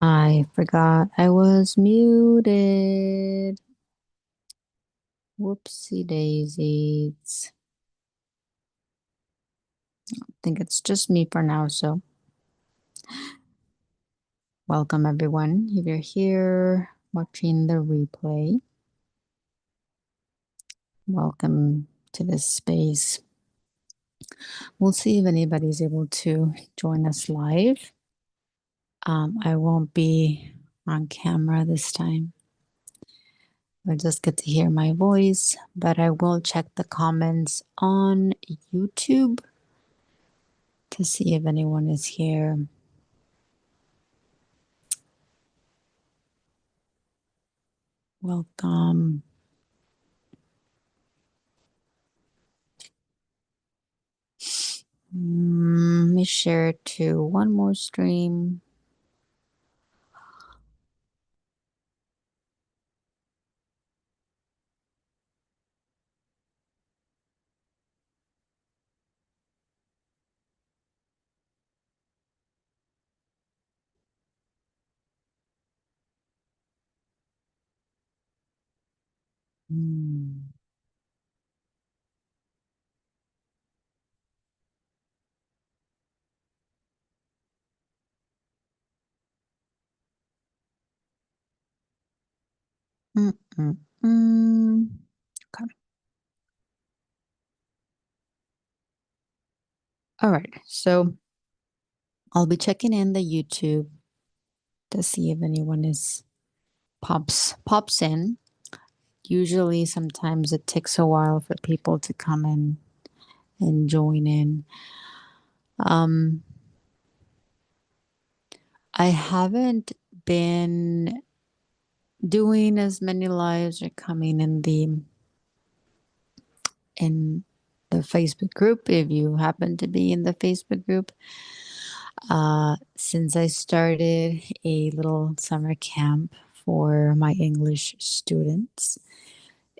I forgot I was muted. Whoopsie daisies. I think it's just me for now, so welcome everyone. If you're here watching the replay, welcome to this space. We'll see if anybody's able to join us live. I won't be on camera this time. You'll just get to hear my voice, but I will check the comments on YouTube to see if anyone is here. Welcome. Let me share it to one more stream. Mm. Mm, mm, mm. Okay. All right. So I'll be checking in the YouTube to see if anyone is pops in. Usually, sometimes it takes a while for people to come in and join in. Um, I haven't been doing as many lives or coming in the Facebook group. If you happen to be in the Facebook group, since I started a little summer camp for my English students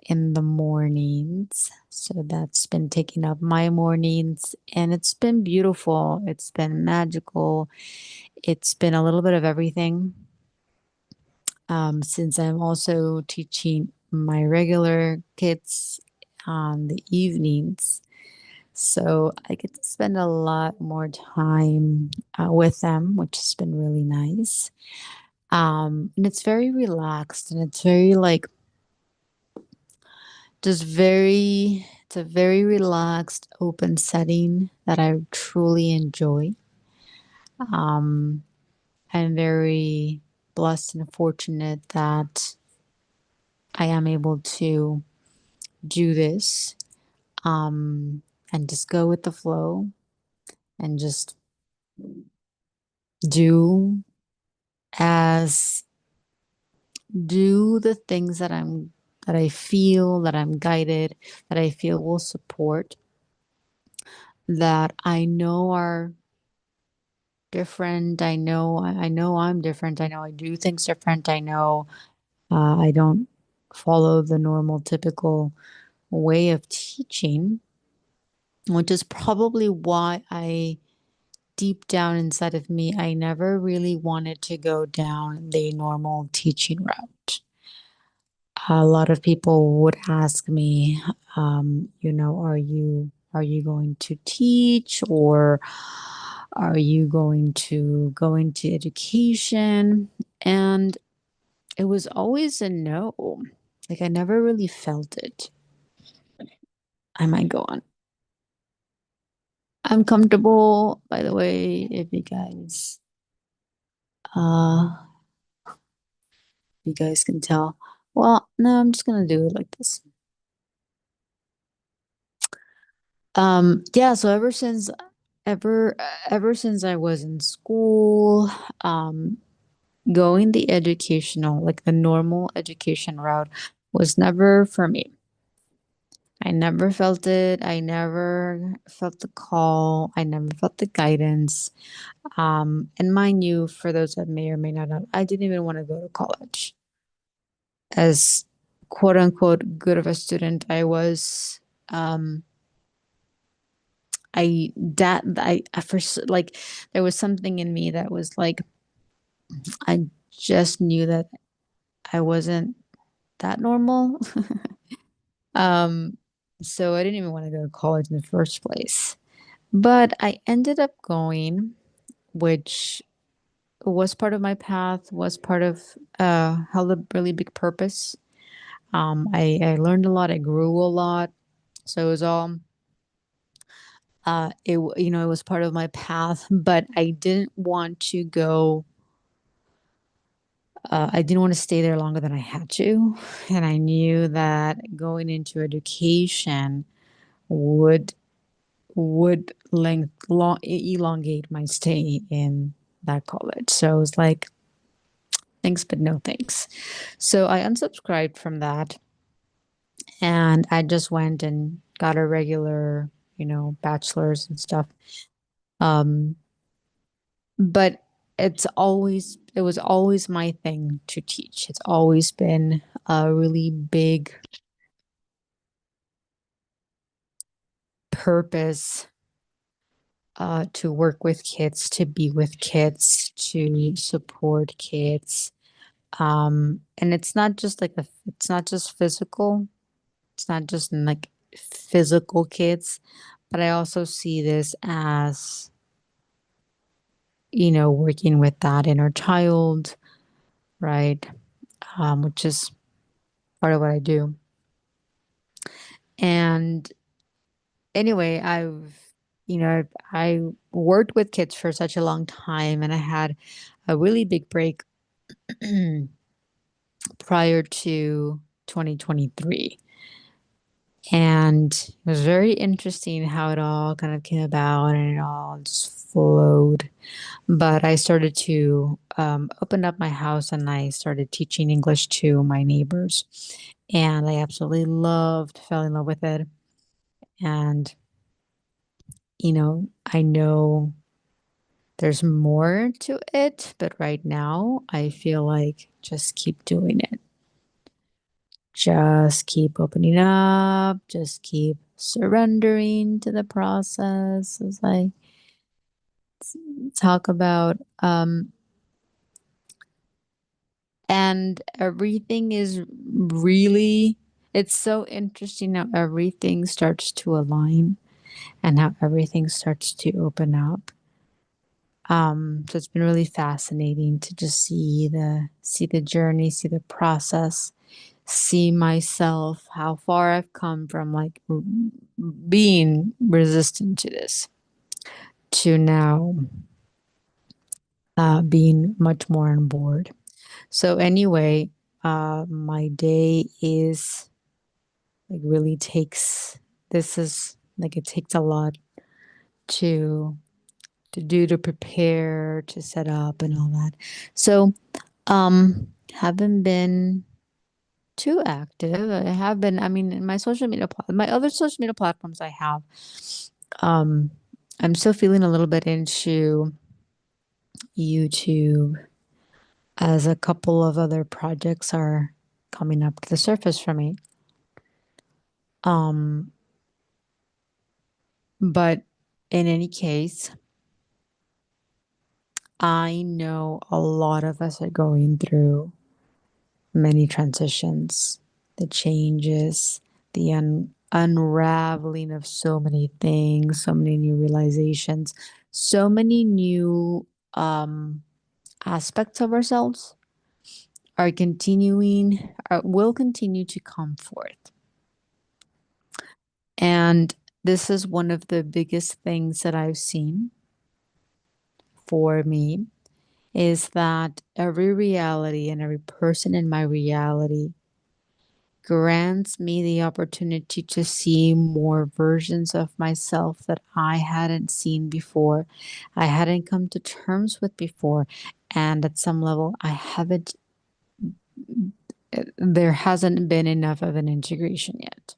in the mornings. So that's been taking up my mornings and it's been beautiful. It's been magical. It's been a little bit of everything. Since I'm also teaching my regular kids on the evenings. So I get to spend a lot more time with them, which has been really nice. And it's very relaxed and it's very like just very, it's a very relaxed, open setting that I truly enjoy. Um, I'm very blessed and fortunate that I am able to do this and just go with the flow and just do as do the things that I feel that I'm guided, that I feel will support, that I know are different. I know I'm different. I know I do things different. I know I don't follow the normal typical way of teaching, which is probably why I deep down inside of me, I never really wanted to go down the normal teaching route. A lot of people would ask me, are you going to teach or are you going to go into education? And it was always a no. Like I never really felt it. I might go on. I'm comfortable, by the way, uh you guys can tell. Well, no, I'm just gonna do it like this. Yeah, so ever ever since I was in school, um, going the educational, like the normal education route was never for me. I never felt it. I never felt the call. I never felt the guidance. And mind you, for those that may or may not know, I didn't even want to go to college. As quote unquote good of a student I was, um, I that I at first like there was something in me that was like I just knew that I wasn't that normal. Um, so I didn't even want to go to college in the first place. But I ended up going, which was part of my path, was part of held a really big purpose. I learned a lot, I grew a lot. So it was all it was part of my path, but I didn't want to stay there longer than I had to. And I knew that going into education would elongate my stay in that college. So it was like, thanks, but no thanks. So I unsubscribed from that and I just went and got a regular, bachelor's and stuff. Um, but it was always my thing to teach. It's always been a really big purpose to work with kids, to be with kids, to support kids. And it's not just physical, it's not just like physical kids, but I also see this as, working with that inner child, right? Which is part of what I do. And anyway, I worked with kids for such a long time and I had a really big break prior to 2023. And it was very interesting how it all kind of came about and it all just flowed. But I started to open up my house and I started teaching English to my neighbors. And I absolutely fell in love with it. And, I know there's more to it, but right now I feel like just keep doing it. Just keep opening up, just keep surrendering to the process. As I talk about, and everything is really, it's so interesting how everything starts to align and how everything starts to open up. So it's been really fascinating to just see the journey, see the process, see myself, how far I've come from like being resistant to this to now being much more on board. So anyway, my day is like really takes this is like it takes a lot to do to prepare to set up and all that. So haven't been too active. I have been, I mean, in my my other social media platforms I have. Um, I'm still feeling a little bit into YouTube as a couple of other projects are coming up to the surface for me. Um, but in any case, I know a lot of us are going through many transitions, the changes, the unraveling of so many things, so many new realizations, so many new aspects of ourselves will continue to come forth. And this is one of the biggest things that I've seen for me is that every reality and every person in my reality grants me the opportunity to see more versions of myself that I hadn't seen before, I hadn't come to terms with before. And at some level, there hasn't been enough of an integration yet.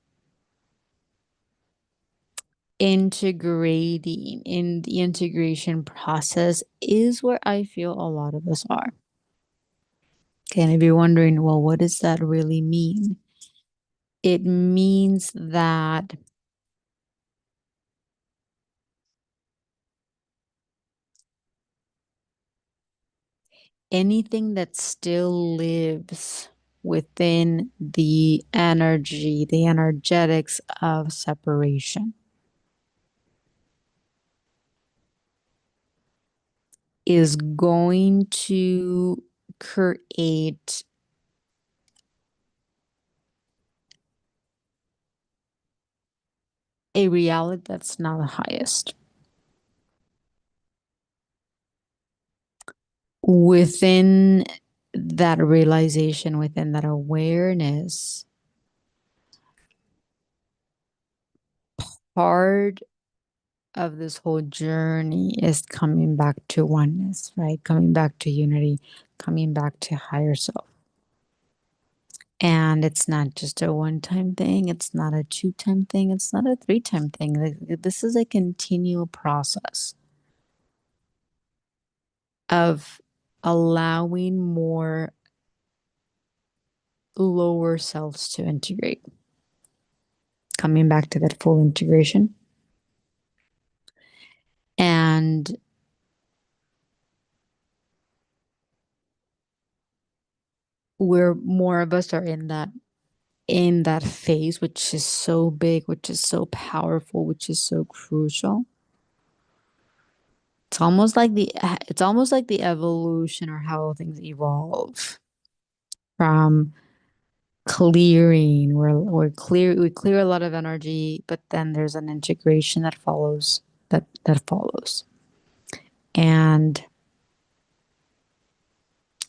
Integrating in the integration process is where I feel a lot of us are. Okay, and if you're wondering, well, what does that really mean? It means that anything that still lives within the energy, the energetics of separation is going to create a reality that's not the highest. Within that realization, within that awareness, part of this whole journey is coming back to oneness, right? Coming back to unity, coming back to higher self. And it's not just a one time thing, it's not a two-time thing, it's not a three-time thing. This is a continual process of allowing more lower selves to integrate, coming back to that full integration. And where more of us are in that phase, which is so big, which is so powerful, which is so crucial. It's almost like the evolution or how things evolve from clearing. We clear a lot of energy, but then there's an integration that follows that follows. And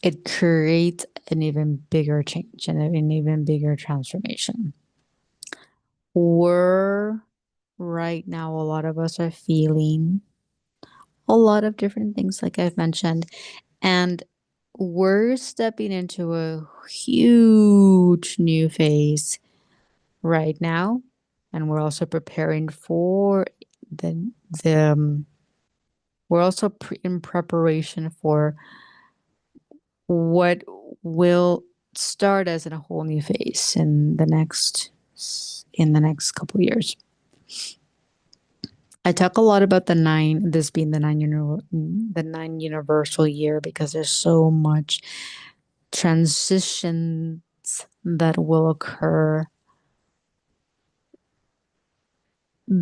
it creates an even bigger change and an even bigger transformation. We're right now, a lot of us are feeling a lot of different things, like I've mentioned, and we're stepping into a huge new phase right now, and we're also preparing for the we're also in preparation for what will start as in a whole new phase in the next couple of years. I talk a lot about this being the nine universal year, because there's so much transitions that will occur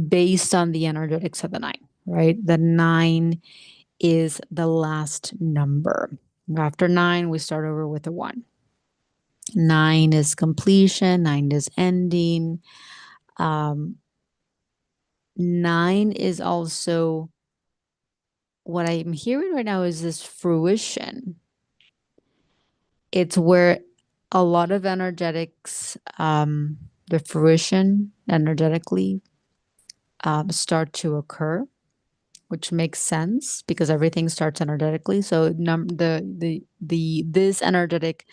based on the energetics of the nine, right? The nine is the last number. After nine, we start over with a one. Nine is completion, nine is ending. Um, Nine is also what I'm hearing right now is this fruition. It's where a lot of energetics, the fruition energetically start to occur, which makes sense because everything starts energetically. So this energetic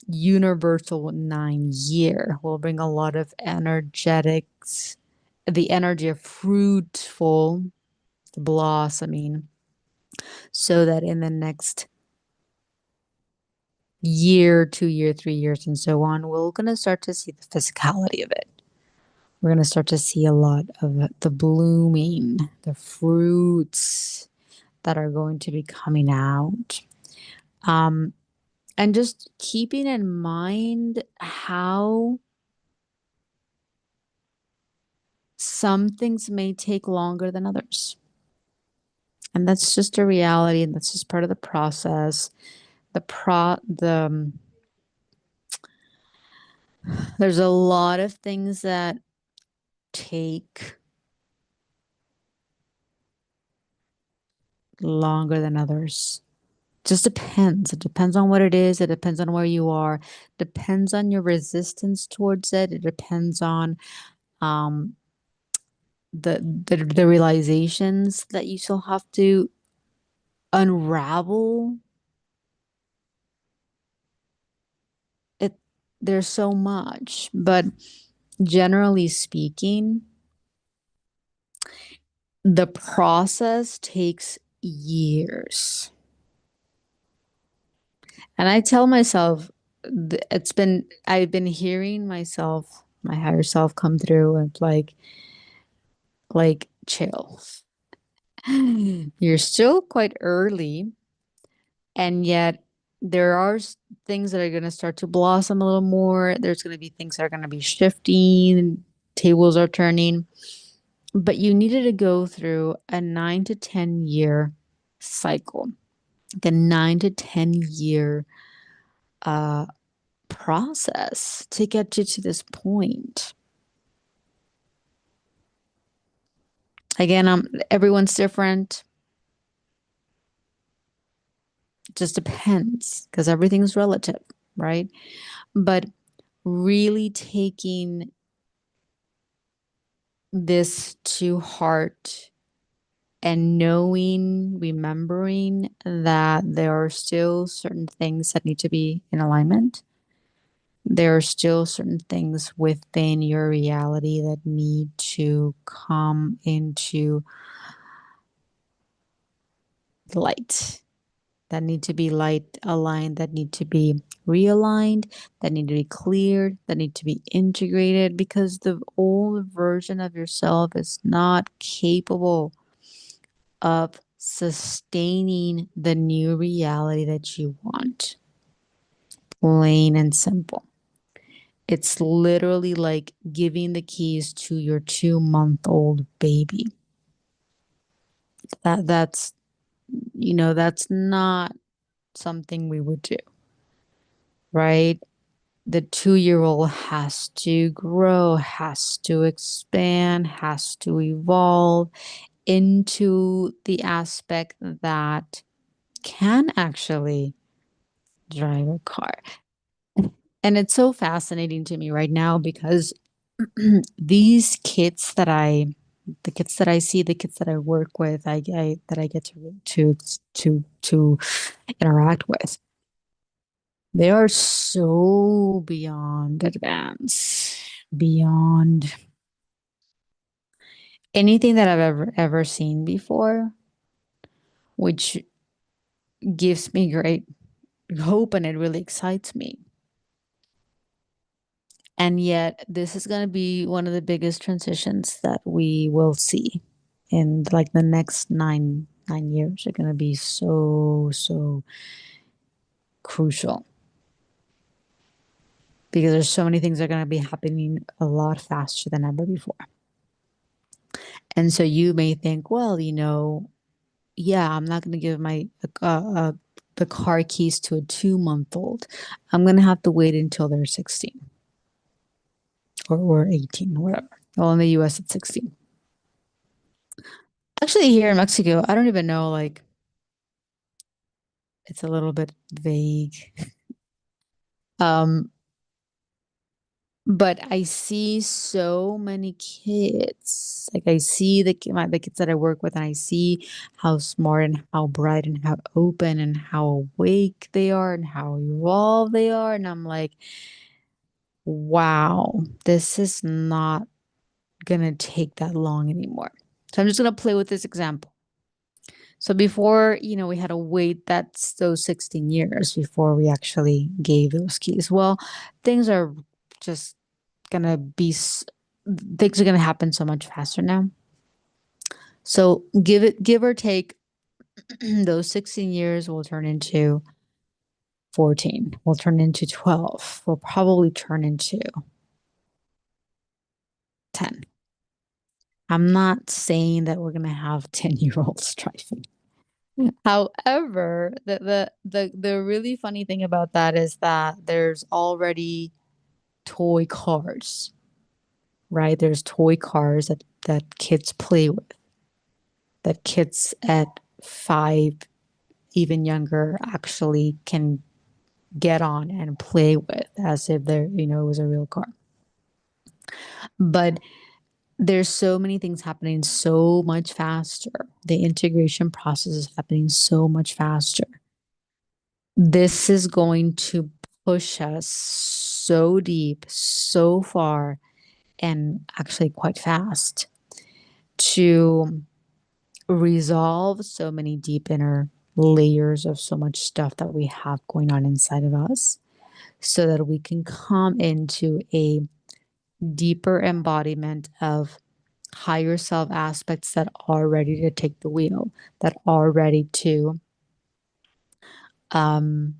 universal 9 year will bring a lot of energetics, the energy of fruitful blossoming, so that in the next year, 2 year, 3 years, and so on, we're going to start to see the physicality of it. We're going to start to see a lot of the blooming, the fruits that are going to be coming out. And just keeping in mind how some things may take longer than others. And that's just a reality, and that's just part of the process. There's a lot of things that take longer than others. Just depends. It depends on what it is. It depends on where you are. Depends on your resistance towards it. It depends on um, the realizations that you still have to unravel. It There's so much, but generally speaking, the process takes years. And I tell myself, I've been hearing myself, my higher self come through and chill. You're still quite early, And yet there are things that are going to start to blossom a little more. There's going to be things that are going to be shifting, tables are turning. But you needed to go through a 9 to 10 year cycle, the 9 to 10 year uh, process to get you to this point. Again, everyone's different. It just depends because everything's relative, right? But really taking this to heart and knowing, remembering that there are still certain things that need to be in alignment. There are still certain things within your reality that need to come into light, that need to be light aligned, that need to be realigned, that need to be cleared, that need to be integrated because the old version of yourself is not capable of sustaining the new reality that you want. Plain and simple. It's literally like giving the keys to your 2 month old baby. That's that's not something we would do, right? The 2 year old has to grow, has to expand, has to evolve into the aspect that can actually drive a car. And it's so fascinating to me right now because these kids the kids that I see, the kids that I work with, that I get to interact with, they are so beyond advanced, beyond anything that I've ever seen before, which gives me great hope and it really excites me. And yet, this is going to be one of the biggest transitions that we will see in like the next 9 years are going to be so crucial because there's so many things that are going to be happening a lot faster than ever before. And so you may think, well, yeah, I'm not going to give the car keys to a 2 month old. I'm going to have to wait until they're 16 or 18 or whatever. Well, in the US, it's 16. Actually, here in Mexico, I don't even know, like, it's a little bit vague. Um, but I see so many kids. Like I see the kids that I work with, and I see how smart and how bright and how open and how awake they are and how evolved they are. And I'm like, wow, this is not gonna take that long anymore. So I'm just gonna play with this example. So before, we had to wait that's those 16 years before we actually gave those keys. Well, things are just gonna be things are gonna happen so much faster now. So give or take those 16 years will turn into 14, will turn into 12, will probably turn into 10. I'm not saying that we're gonna have 10-year-olds driving. However, the really funny thing about that is that there's already toy cars, right? There's toy cars that kids play with, that kids at 5, even younger, actually can get on and play with as if it was a real car. But there's so many things happening so much faster. The integration process is happening so much faster. This is going to push us so deep, so far, and actually quite fast to resolve so many deep inner layers of so much stuff that we have going on inside of us so that we can come into a deeper embodiment of higher self aspects that are ready to take the wheel, that are ready to um,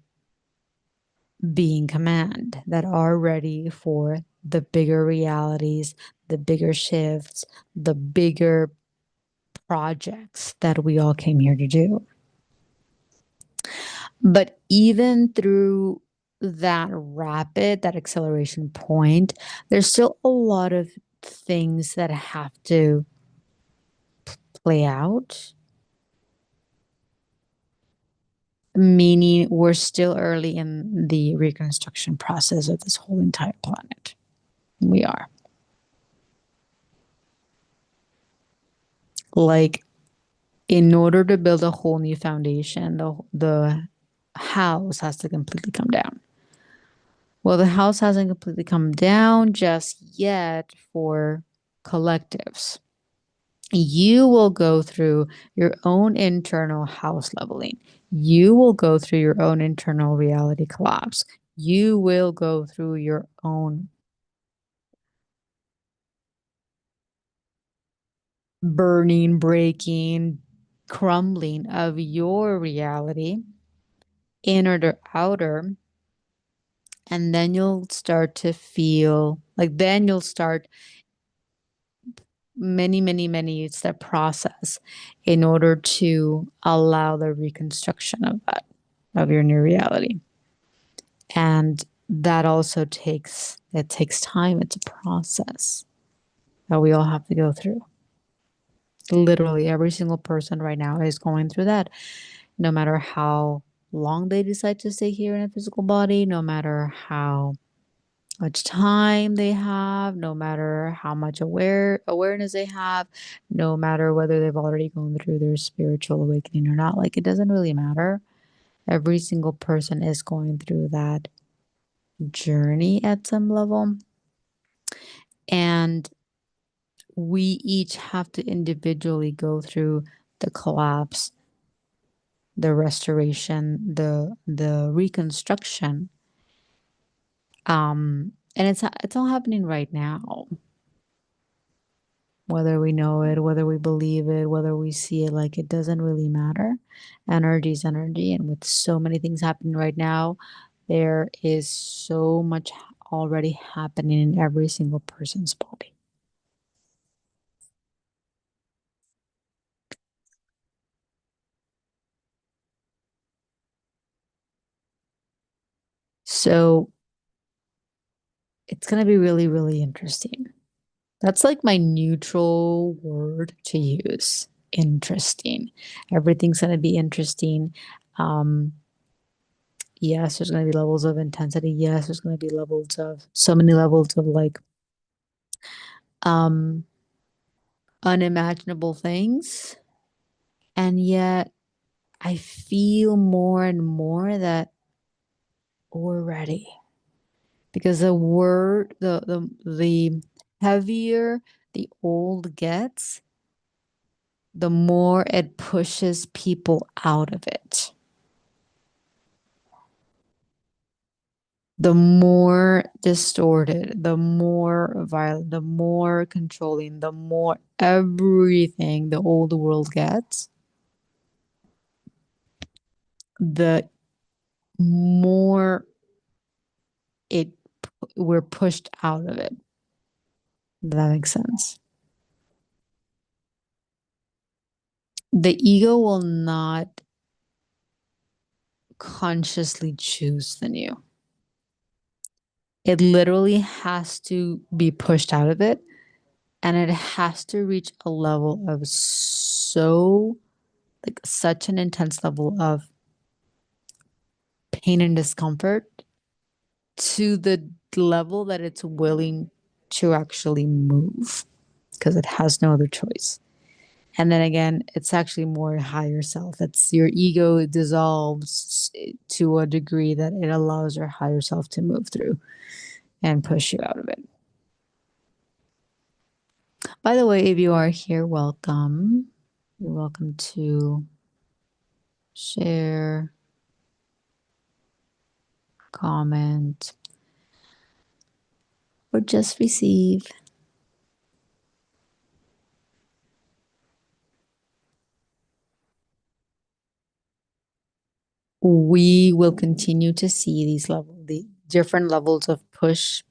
being command, that are ready for the bigger realities, the bigger shifts, the bigger projects that we all came here to do. But even through that acceleration point, there's still a lot of things that have to play out, meaning we're still early in the reconstruction process of this whole entire planet. We are. Like, in order to build a whole new foundation, the house has to completely come down. Well, the house hasn't completely come down just yet for collectives. You will go through your own internal house leveling. You will go through your own internal reality collapse. You will go through your own burning, breaking, crumbling of your reality, inner to outer. And then you'll start to feel like, then you'll start many step process in order to allow the reconstruction of that, of your new reality. And that also takes time. It's a process that we all have to go through. Literally every single person right now is going through that, no matter how long they decide to stay here in a physical body, no matter how much time they have, no matter how much awareness they have, no matter whether they've already gone through their spiritual awakening or not. Like, it doesn't really matter. Every single person is going through that journey at some level. And we each have to individually go through the collapse, the restoration, the reconstruction. And it's all happening right now. Whether we know it, whether we believe it, whether we see it, like, it doesn't really matter. Energy is energy. And with so many things happening right now, there is so much already happening in every single person's body. So it's going to be really, really interesting. That's like my neutral word to use. Interesting. Everything's going to be interesting. Um, yes, there's going to be levels of intensity. Yes, there's going to be levels of so many levels of like um unimaginable things. And yet I feel more and more that we're ready. Because the heavier the old gets, the more it pushes people out of it. The more distorted, the more violent, the more controlling, the more everything the old world gets, the more it we're pushed out of it. Does that makes sense? The ego will not consciously choose the new. It literally has to be pushed out of it, and it has to reach a level of such an intense level of pain and discomfort to the level that it's willing to actually move, because it has no other choice. And then again, it's actually more higher self. It's your ego dissolves to a degree that it allows your higher self to move through and push you out of it. By the way, if you are here, welcome. You're welcome to share, comment, or just receive. we will continue to see the different levels of push,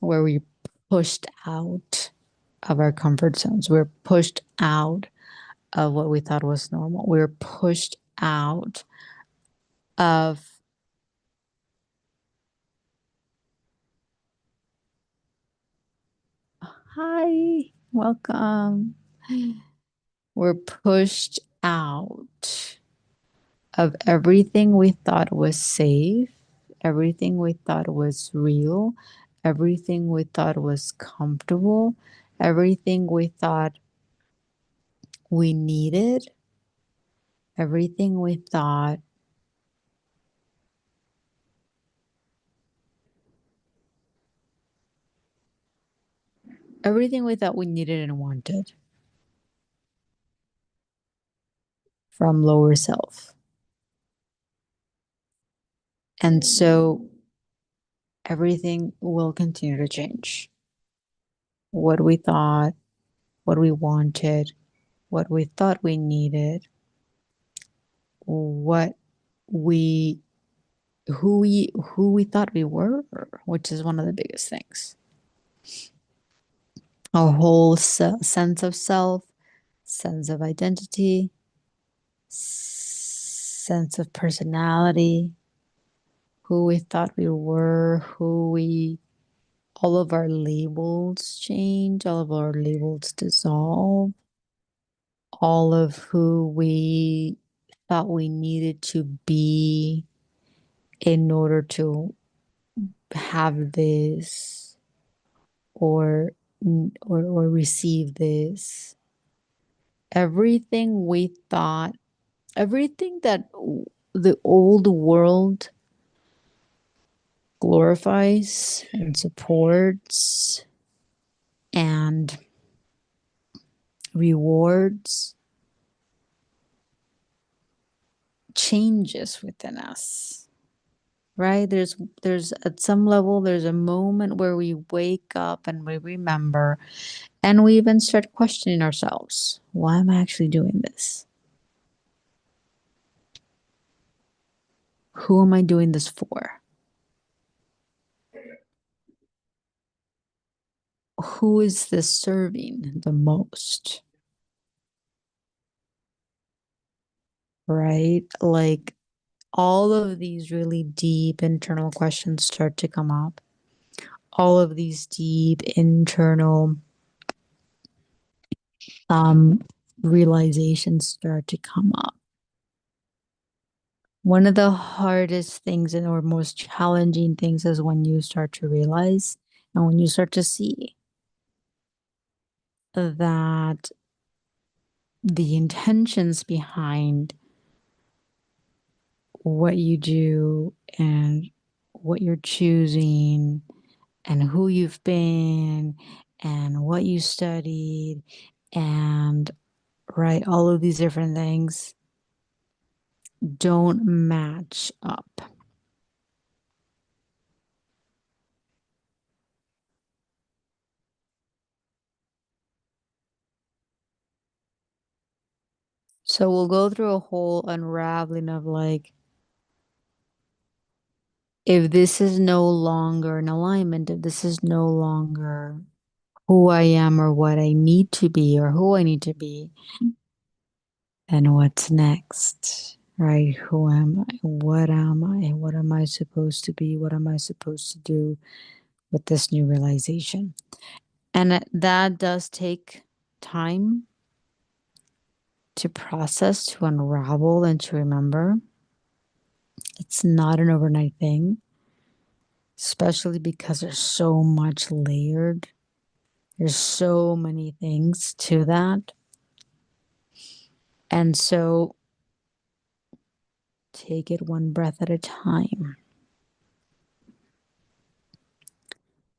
where we pushed out of our comfort zones. We're pushed out of what we thought was normal. We're pushed out of hi, welcome. We're pushed out of everything we thought was safe, everything we thought was real, everything we thought was comfortable, everything we thought we needed, everything we thought, everything we thought we needed and wanted from lower self. And so everything will continue to change. What we thought, what we wanted, what we thought we needed, what we who we thought we were, which is one of the biggest things. Our whole sense of self, sense of identity, sense of personality, who we thought we were, all of our labels change, all of our labels dissolve, all of who we thought we needed to be in order to have this or or receive this. Everything we thought, everything that the old world glorifies and supports and rewards changes within us, right? There's at some level there's a moment where we wake up and we remember and we even start questioning ourselves. Why am I actually doing this? Who am I doing this for? Who is this serving the most? Right? Like all of these really deep internal questions start to come up. All of these deep internal um, realizations start to come up. One of the hardest things and or most challenging things is when you start to realize and when you start to see that the intentions behind what you do and what you're choosing and who you've been and what you studied and right, all of these different things don't match up. So we'll go through a whole unraveling of like, if this is no longer in alignment, if this is no longer who I am or what I need to be or who I need to be, then what's next? Right? Who am I? What am I? What am I supposed to be? What am I supposed to do with this new realization? And that does take time to process, to unravel, and to remember. It's not an overnight thing, especially because there's so much layered. There's so many things to that. And so take it one breath at a time.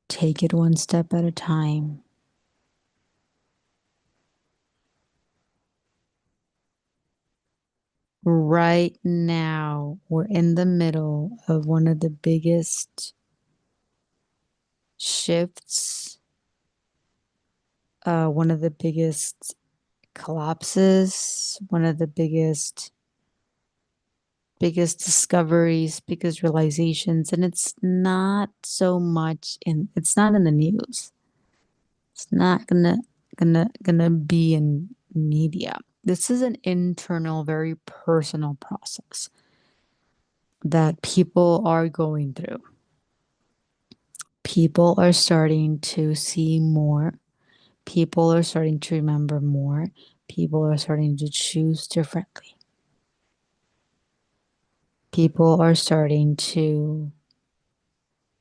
Take it one step at a time. Right now, we're in the middle of one of the biggest shifts, one of the biggest collapses, one of the biggest discoveries, biggest realizations, and it's not so much in it's not in the news. It's not gonna be in media. This is an internal, very personal process that people are going through. People are starting to see more. People are starting to remember more. People are starting to choose differently. People are starting to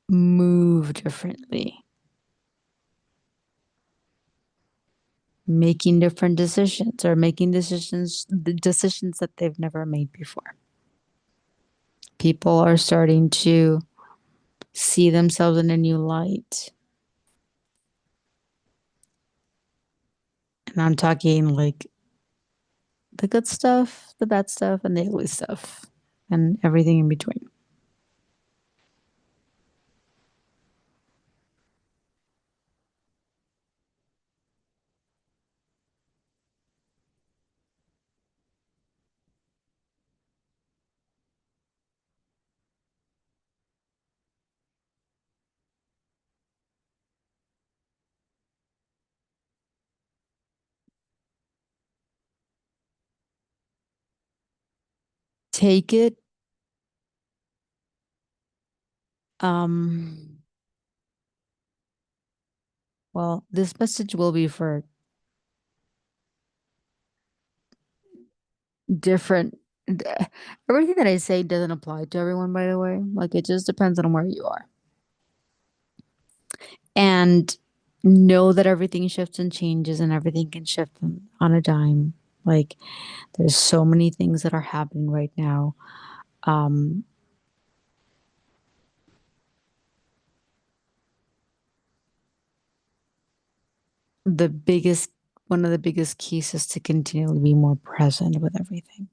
move differently, making different decisions or making the decisions that they've never made before. People are starting to see themselves in a new light. And I'm talking like the good stuff, the bad stuff, and the ugly stuff, and everything in between. Take it. Um, well, this message will be for different. Everything that I say doesn't apply to everyone, by the way. Like it just depends on where you are. And know that everything shifts and changes and everything can shift on a dime. Like there's so many things that are happening right now. Um, the biggest, one of the biggest keys is to continually be more present with everything.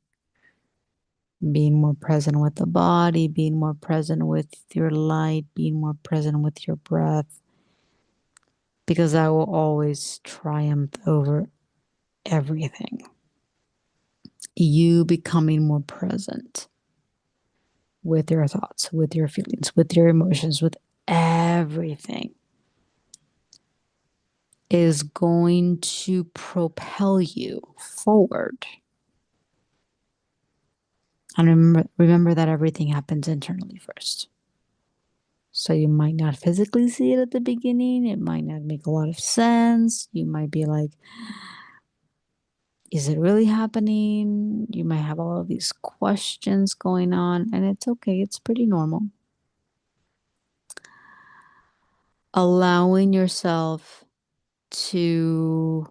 Being more present with the body, being more present with your light, being more present with your breath, because that will always triumph over everything. You becoming more present with your thoughts, with your feelings, with your emotions, with everything is going to propel you forward. And remember that everything happens internally first. So you might not physically see it at the beginning. It might not make a lot of sense. You might be like, is it really happening? You might have all of these questions going on, and it's okay. It's pretty normal. Allowing yourself to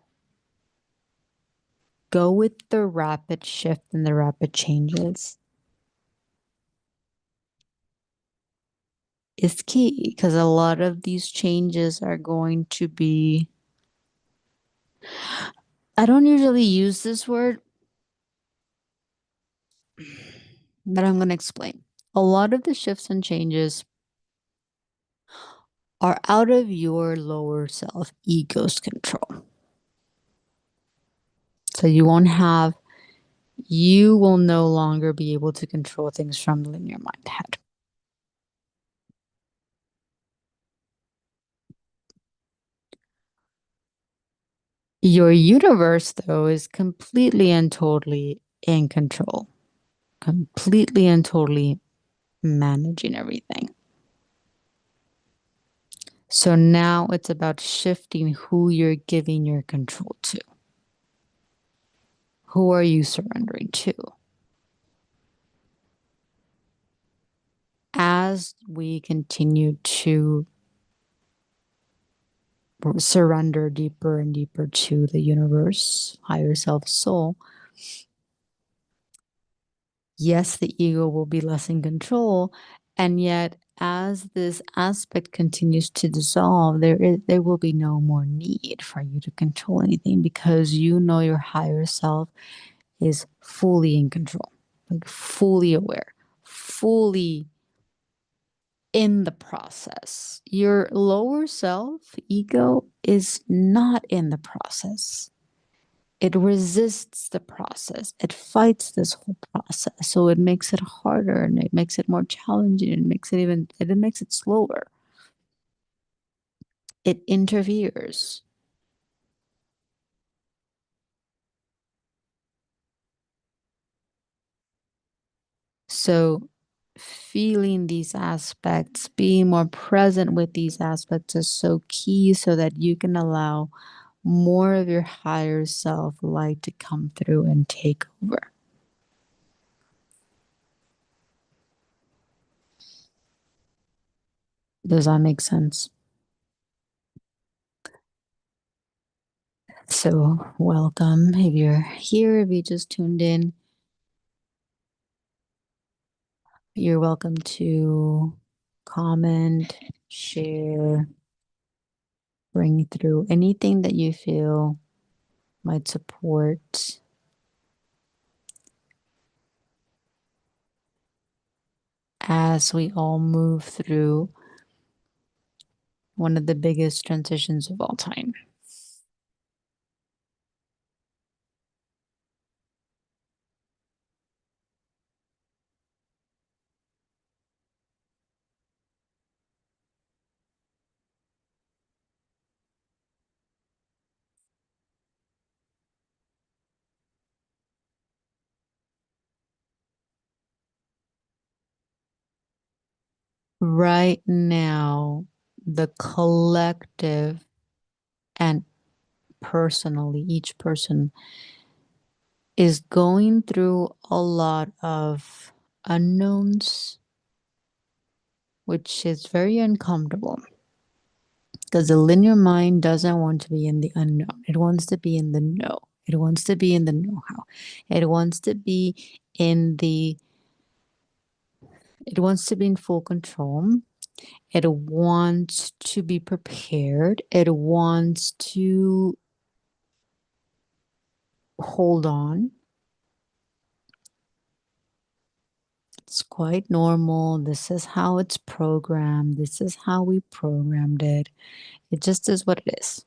go with the rapid shift and the rapid changes is key because a lot of these changes are going to be, I don't usually use this word, but I'm going to explain. A lot of the shifts and changes are out of your lower self ego's control. So you will no longer be able to control things from the linear mind head. Your universe, though, is completely and totally in control, completely and totally managing everything. So now it's about shifting who you're giving your control to. Who are you surrendering to? As we continue to surrender deeper and deeper to the universe, higher self, soul, yes, the ego will be less in control. And yet, as this aspect continues to dissolve, there will be no more need for you to control anything because you know your higher self is fully in control, like fully aware, fully in the process. Your lower self, ego, is not in the process. it resists the process. It fights this whole process. So it makes it harder and it makes it more challenging and it makes it slower. It interferes. So feeling these aspects, being more present with these aspects is so key so that you can allow more of your higher self light to come through and take over. Does that make sense? So, welcome. If you're here, if you just tuned in, you're welcome to comment, share, bring through anything that you feel might support as we all move through one of the biggest transitions of all time. Right now, the collective and personally, each person is going through a lot of unknowns, which is very uncomfortable because the linear mind doesn't want to be in the unknown. It wants to be in the know. It wants to be in the know how. It wants to be in the, it wants to be in full control. It wants to be prepared. It wants to hold on. It's quite normal. This is how it's programmed. This is how we programmed it. It just is what it is.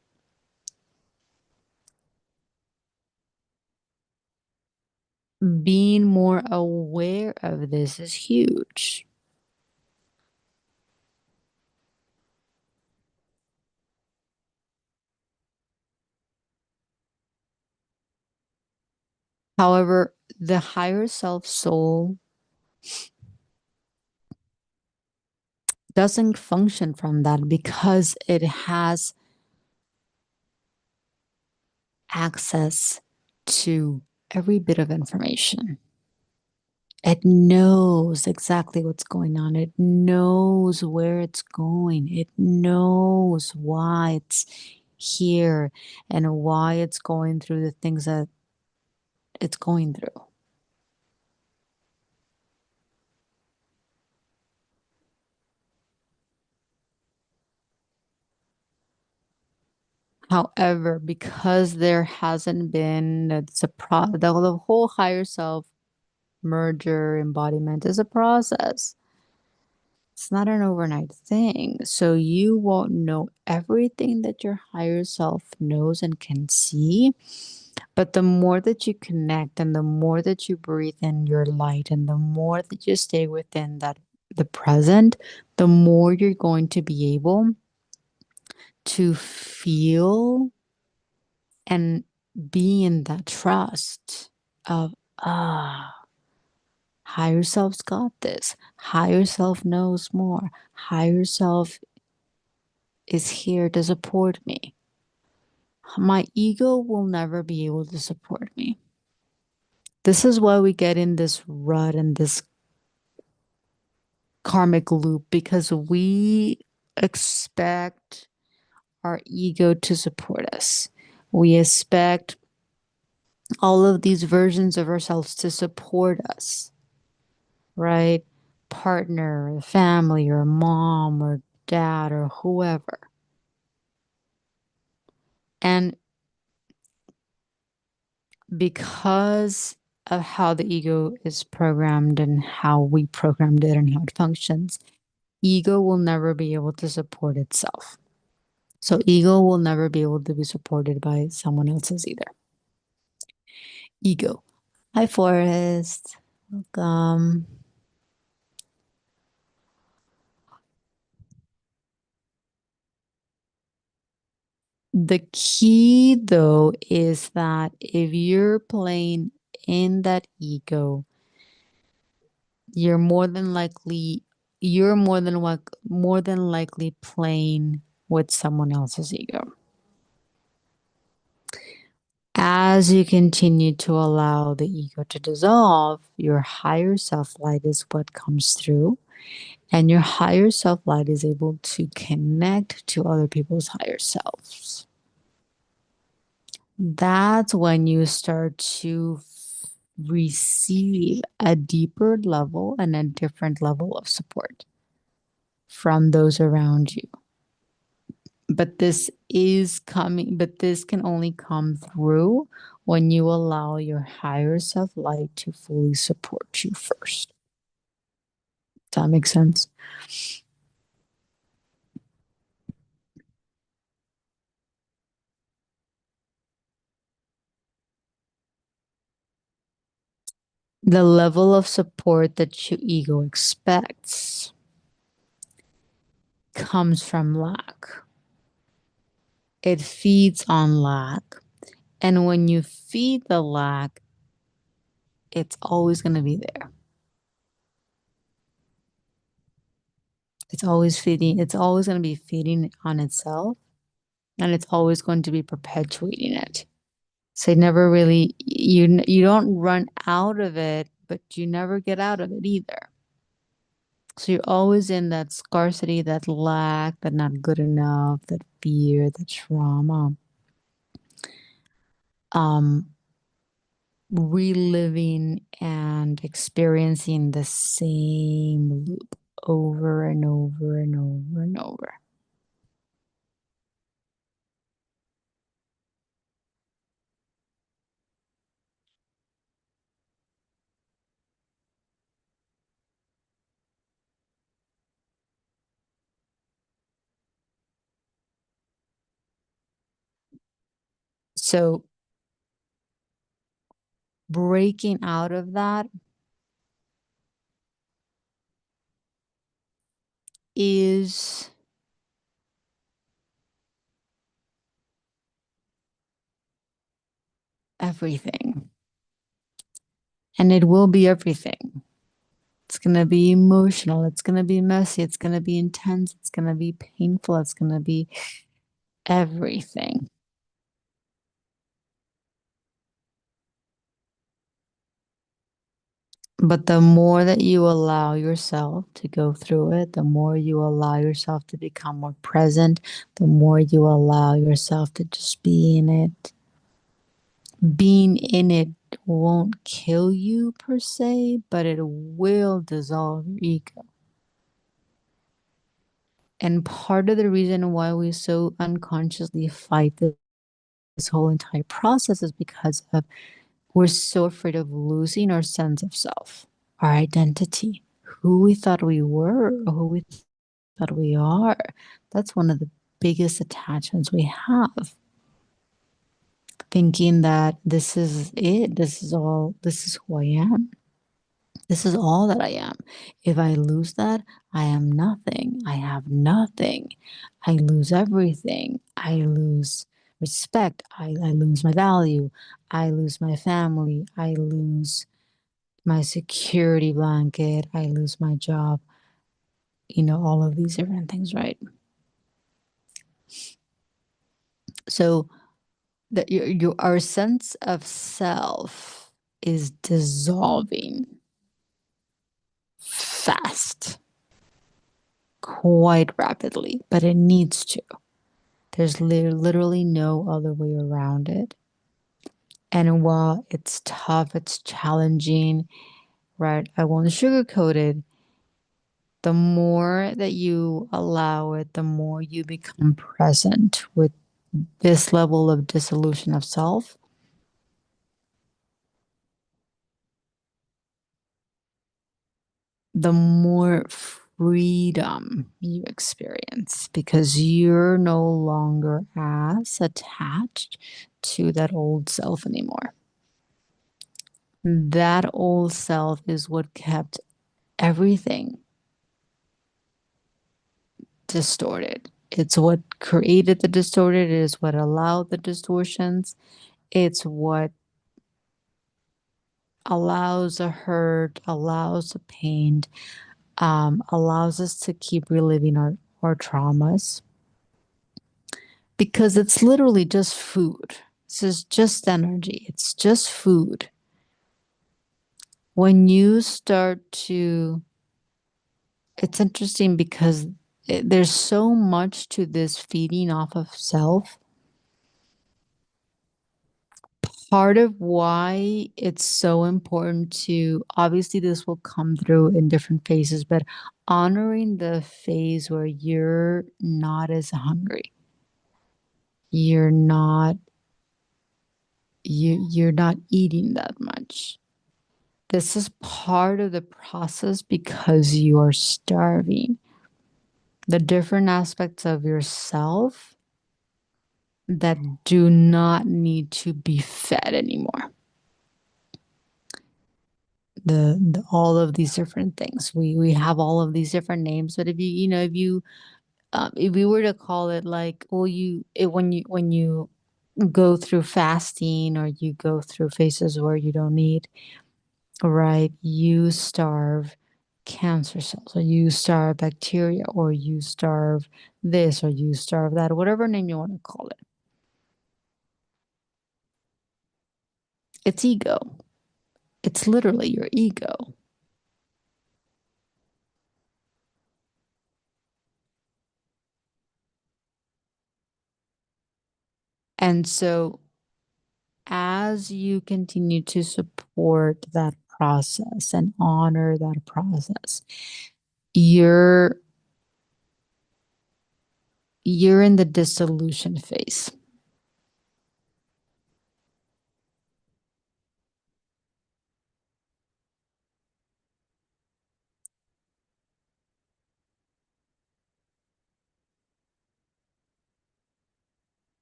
Being more aware of this is huge. However, the higher self soul doesn't function from that because it has access to every bit of information. It knows exactly what's going on. It knows where it's going. It knows why it's here and why it's going through the things that it's going through. However, because there hasn't been the whole higher self merger embodiment is a process. It's not an overnight thing. So you won't know everything that your higher self knows and can see. But the more that you connect and the more that you breathe in your light and the more that you stay within that the present, the more you're going to be able to feel and be in that trust of higher self's got this. Higher self knows more. Higher self is here to support me. My ego will never be able to support me. This is why we get in this rut and this karmic loop because we expect our ego to support us. We expect all of these versions of ourselves to support us, right? Partner, or family, or mom, or dad, or whoever. And because of how the ego is programmed and how we programmed it and how it functions, ego will never be able to support itself. So ego will never be able to be supported by someone else's either. Ego. Hi, Forest. Welcome. The key, though, is that if you're playing in that ego, you're more than likely more than likely playing with someone else's ego. As you continue to allow the ego to dissolve, your higher self light is what comes through, and your higher self light is able to connect to other people's higher selves. That's when you start to receive a deeper level and a different level of support from those around you. But this can only come through when you allow your higher self light to fully support you first. Does that make sense? The level of support that your ego expects comes from lack. It feeds on lack. And when you feed the lack, it's always going to be there. It's always going to be feeding on itself, and it's always going to be perpetuating it. So you don't run out of it, but you never get out of it either. So you're always in that scarcity, that lack, that not good enough, that fear, that trauma. Um, Reliving and experiencing the same loop over and over and over and over. So breaking out of that is everything. And it will be everything. It's going to be emotional. It's going to be messy. It's going to be intense. It's going to be painful. It's going to be everything. But the more that you allow yourself to go through it, the more you allow yourself to become more present, the more you allow yourself to just be in it. Being in it won't kill you per se, but it will dissolve your ego. And part of the reason why we so unconsciously fight this whole entire process is because of we're so afraid of losing our sense of self, our identity, who we thought we were, or who we thought we are. That's one of the biggest attachments we have. Thinking that this is it, this is who I am. This is all that I am. If I lose that, I am nothing. I have nothing. I lose everything. I lose respect. I lose my value. I lose my family. I lose my security blanket. I lose my job. All of these different things, right? So that our sense of self is dissolving fast, quite rapidly, but it needs to. There's literally no other way around it. And while it's tough, it's challenging, right? I won't sugarcoat it. The more that you allow it, the more you become present with this level of dissolution of self, the more freedom you experience because you're no longer as attached to that old self anymore. That old self is what kept everything distorted. It's what created the distorted, it is what allowed the distortions. It's what allows the hurt, allows the pain, allows us to keep reliving our traumas because it's literally just food. This is just energy. It's just food. When you start to, it's interesting because there's so much to this feeding off of self. Part of why it's so important to, obviously, this will come through in different phases, but honoring the phase where you're not as hungry, you're not you're not eating that much. This is part of the process because you are starving. The different aspects of yourself that do not need to be fed anymore. The all of these different things. We have all of these different names, but if if you were to call it like, well, when you go through fasting or you go through phases where you don't eat, right? You starve cancer cells, or you starve bacteria, or you starve this, or you starve that, whatever name you want to call it. It's ego. It's literally your ego. And so as you continue to support that process and honor that process, you're you're in the dissolution phase.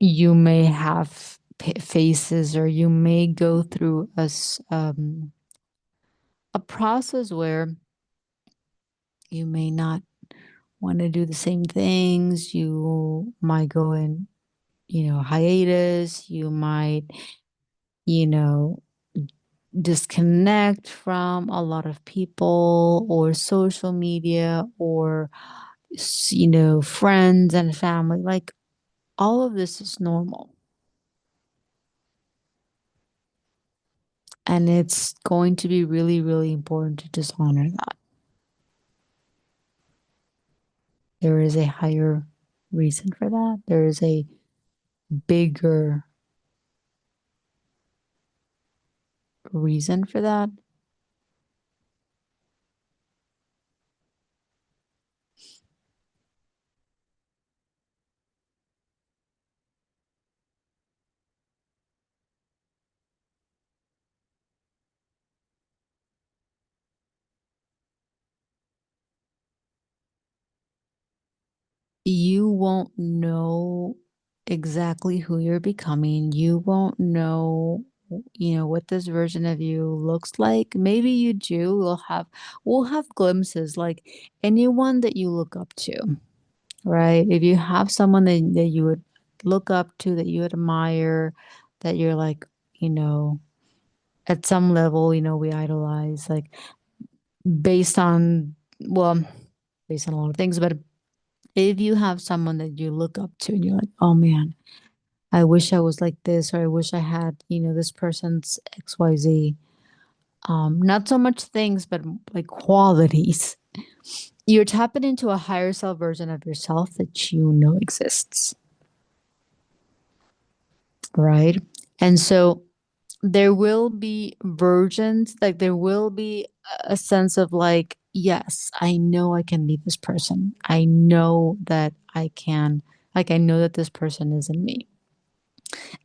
You may have phases, or you may go through a process where you may not want to do the same things. You might go in, hiatus. You might, you know, disconnect from a lot of people or social media or, friends and family. Like all of this is normal. And it's going to be really, really important to just honor that. There is a higher reason for that. There is a bigger reason for that. You won't know exactly who you're becoming. You won't know, what this version of you looks like. Maybe you do. We'll have glimpses, like anyone that you look up to, right? If you have someone that you would look up to, that you admire, that you're like, you know, at some level, we idolize, like based on, well, based on a lot of things, but if you have someone that you look up to and you're like, oh man, I wish I was like this, or I wish I had, this person's XYZ. Not so much things, but like qualities. You're tapping into a higher self version of yourself that you know exists, right? And so there will be versions, like there will be a sense of like, yes, I know I can be this person. I know that I can, like, I know that this person is in me.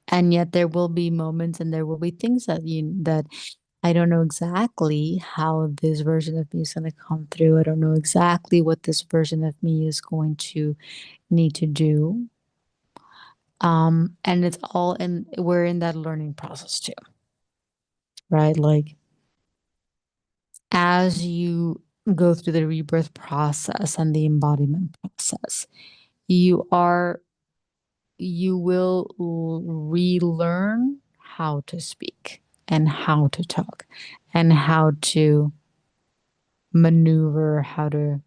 And yet there will be moments and there will be things that I don't know exactly how this version of me is going to come through. I don't know exactly what this version of me is going to need to do. And it's all, and we're in that learning process too, right? Like As you go through the rebirth process and the embodiment process, you are you will relearn how to speak and how to talk and how to maneuver, how to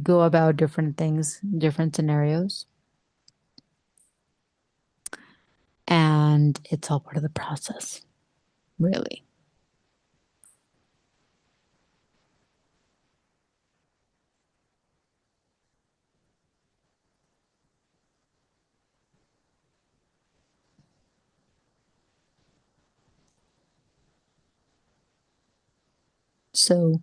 go about different things, different scenarios. And it's all part of the process, really. So,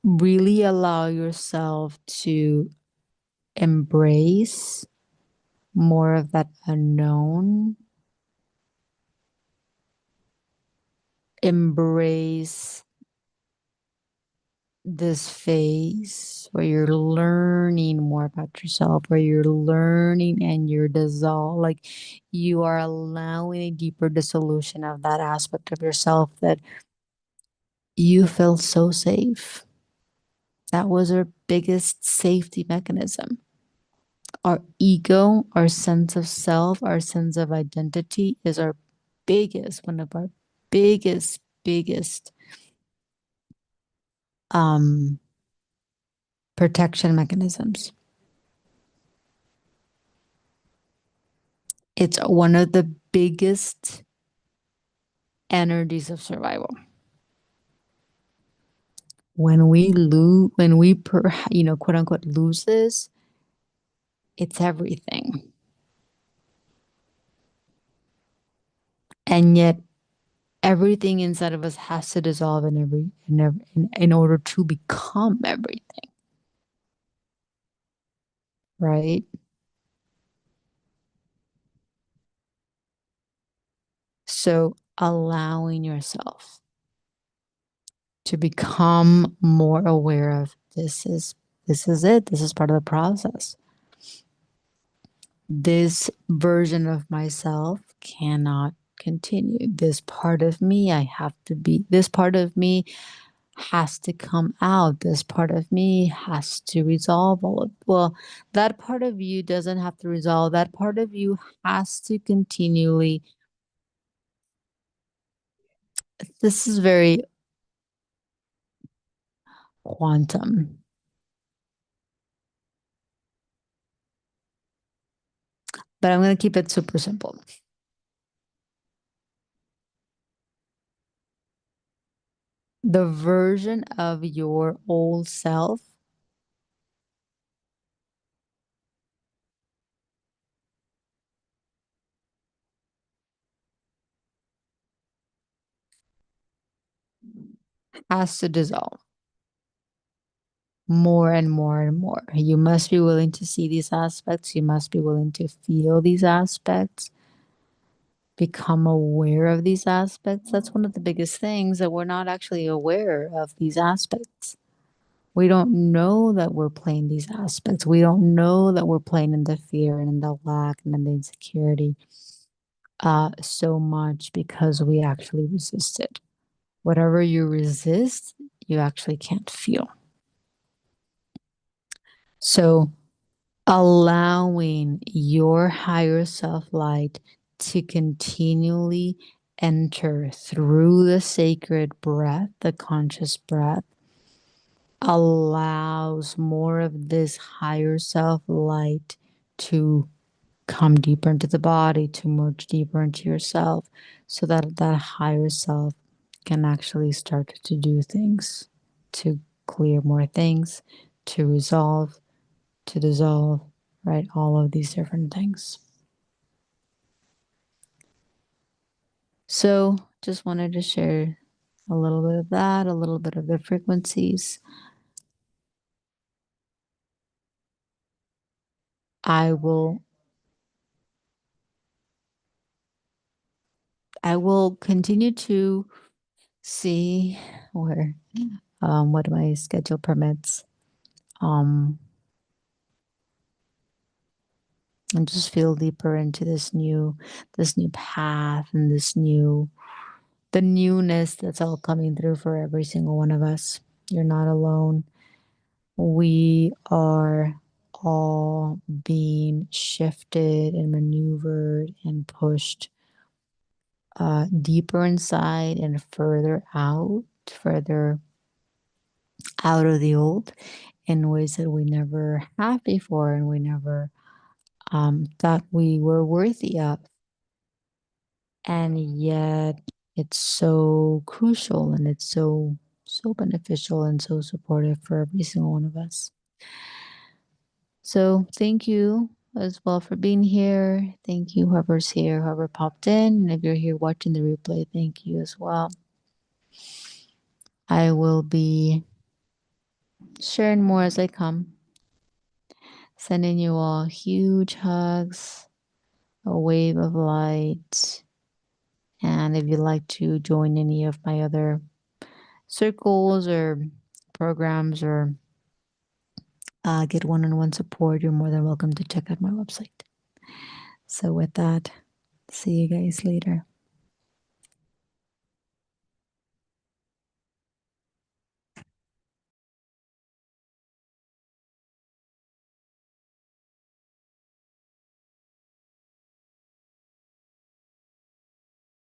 really allow yourself to embrace more of that unknown, embrace this phase where you're learning more about yourself, where you're learning and you're dissolved, like you are allowing a deeper dissolution of that aspect of yourself that you feel so safe. That was our biggest safety mechanism. Our ego, our sense of self, our sense of identity is our one of our biggest um, protection mechanisms. It's one of the biggest energies of survival. When we lose, quote unquote, lose this, it's everything. And yet, everything inside of us has to dissolve in order to become everything, right? So, allowing yourself to become more aware of this is it. This is part of the process. This version of myself cannot continue. This part of me, this part of me has to come out. This part of me has to resolve well, that part of you doesn't have to resolve. That part of you has to continually, this is very quantum, but I'm going to keep it super simple. The version of your old self has to dissolve more and more and more. You must be willing to see these aspects. You must be willing to feel these aspects, become aware of these aspects. That's one of the biggest things, that we're not actually aware of these aspects. We don't know that we're playing these aspects. We don't know that we're playing in the fear and in the lack and in the insecurity so much because we actually resist it. Whatever you resist, you actually can't feel. So, allowing your higher self light to continually enter through the sacred breath, the conscious breath, allows more of this higher self light to come deeper into the body, to merge deeper into yourself, so that that higher self can actually start to do things, to clear more things, to resolve, to dissolve, right? All of these different things. So just wanted to share a little bit of that, a little bit of the frequencies. I will I will continue to see where what my schedule permits. Um and just feel deeper into this new path and the newness that's all coming through for every single one of us. You're not alone. We are all being shifted and maneuvered and pushed deeper inside and further out of the old in ways that we never have before and we never thought we were worthy of. And yet it's so crucial and it's so beneficial and so supportive for every single one of us. So thank you as well for being here. Thank you, whoever's here, whoever popped in. And if you're here watching the replay, thank you as well. I will be sharing more as I come. Sending you all huge hugs, a wave of light. And if you'd like to join any of my other circles or programs or get one-on-one support, you're more than welcome to check out my website. So with that, see you guys later.